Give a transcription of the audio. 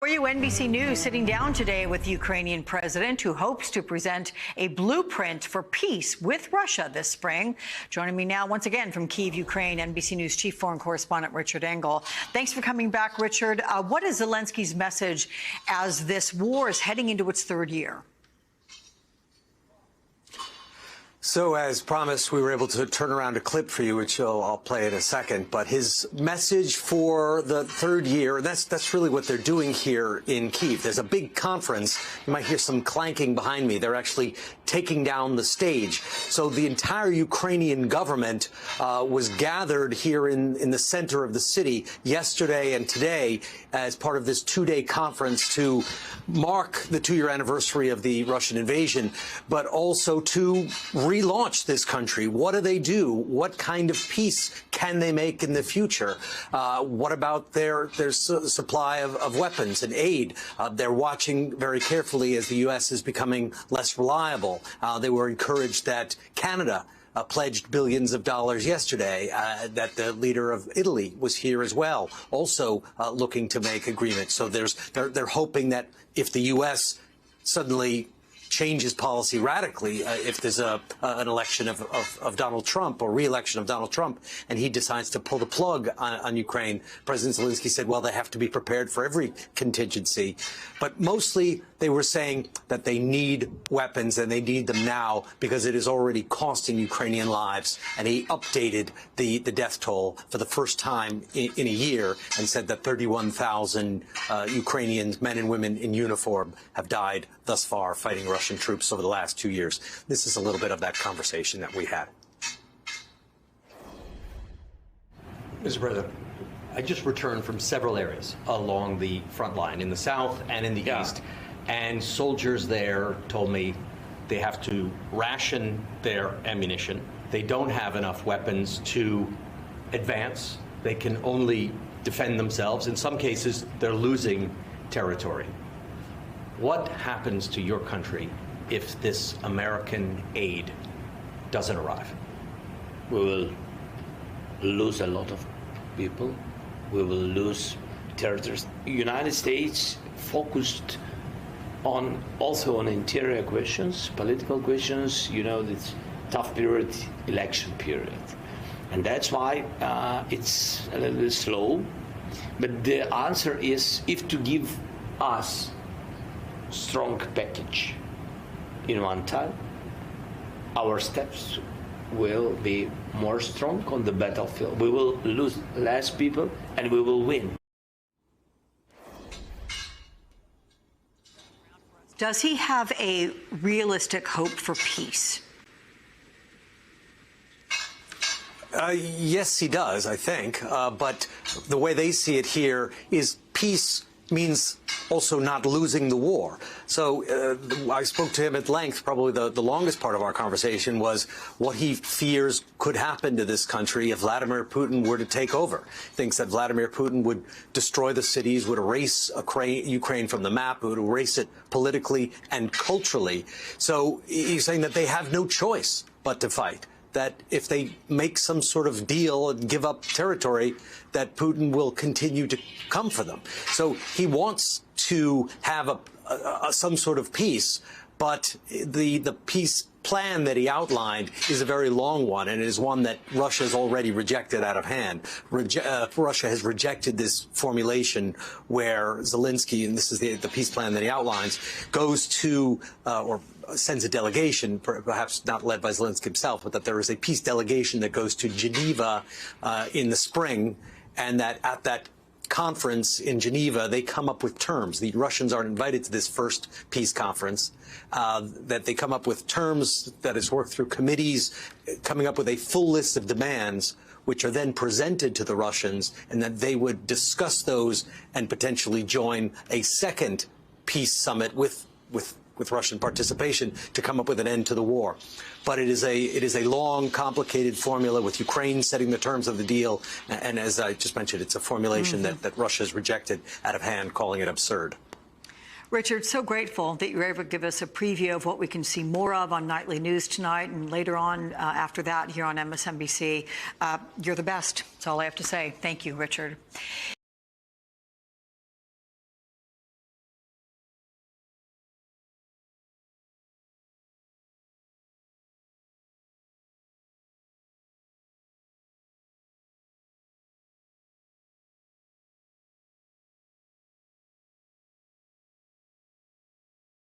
For you, NBC News sitting down today with the Ukrainian president who hopes to present a blueprint for peace with Russia this spring. Joining me now once again from Kyiv, Ukraine, NBC News chief foreign correspondent Richard Engel. Thanks for coming back, Richard. What is Zelensky's message as this war is heading into its third year? So, as promised, we were able to turn around a clip for you, which I'll play in a second. But his message for the third year, that's really what they're doing here in Kyiv. There's a big conference. You might hear some clanking behind me. They're actually taking down the stage. So the entire Ukrainian government was gathered here in the center of the city yesterday and today as part of this two-day conference to mark the two-year anniversary of the Russian invasion, but also to relaunch this country. What do they do? What kind of peace can they make in the future? What about their supply of weapons and aid? They're watching very carefully as the U.S. is becoming less reliable. They were encouraged that Canada pledged billions of dollars yesterday, that the leader of Italy was here as well, also looking to make agreements. So they're hoping that if the U.S. suddenly changes policy radically, if there's an election of Donald Trump or re-election of Donald Trump, and he decides to pull the plug on Ukraine, President Zelensky said, well, they have to be prepared for every contingency. But mostly they were saying that they need weapons and they need them now because it is already costing Ukrainian lives. And he updated the death toll for the first time in a year and said that 31,000 Ukrainians, men and women in uniform, have died thus far fighting Russian troops over the last 2 years. This is a little bit of that conversation that we had. Mr. President, I just returned from several areas along the front line in the south and in the east. And soldiers there told me they have to ration their ammunition. They don't have enough weapons to advance. They can only defend themselves. In some cases, they're losing territory. What happens to your country if this American aid doesn't arrive? We will lose a lot of people. We will lose territories. The United States focused also on interior questions, political questions, this tough period, election period. And that's why it's a little bit slow. But the answer is, if to give us strong package in one time, our steps will be more strong on the battlefield. We will lose less people and we will win. Does he have a realistic hope for peace? Yes, he does, I think. But the way they see it here is peace means also not losing the war. So I spoke to him at length. Probably the longest part of our conversation was what he fears could happen to this country if Vladimir Putin were to take over. He thinks that Vladimir Putin would destroy the cities, would erase Ukraine from the map, would erase it politically and culturally. So he's saying that they have no choice but to fight, that if they make some sort of deal and give up territory, that Putin will continue to come for them. So he wants to have some sort of peace, but the peace plan that he outlined is a very long one, and it is one that Russia has already rejected out of hand. Russia has rejected this formulation where Zelensky, and this is the peace plan that he outlines, goes to or sends a delegation, perhaps not led by Zelensky himself, but that there is a peace delegation that goes to Geneva in the spring, and that at that conference in Geneva, they come up with terms. The Russians aren't invited to this first peace conference, that they come up with terms that is worked through committees, coming up with a full list of demands, which are then presented to the Russians, and that they would discuss those and potentially join a second peace summit with Russian participation to come up with an end to the war. But it is a long, complicated formula with Ukraine setting the terms of the deal. And as I just mentioned, it's a formulation that Russia has rejected out of hand, calling it absurd. Richard, so grateful that you were able to give us a preview of what we can see more of on Nightly News tonight and later on after that here on MSNBC. You're the best. That's all I have to say. Thank you, Richard.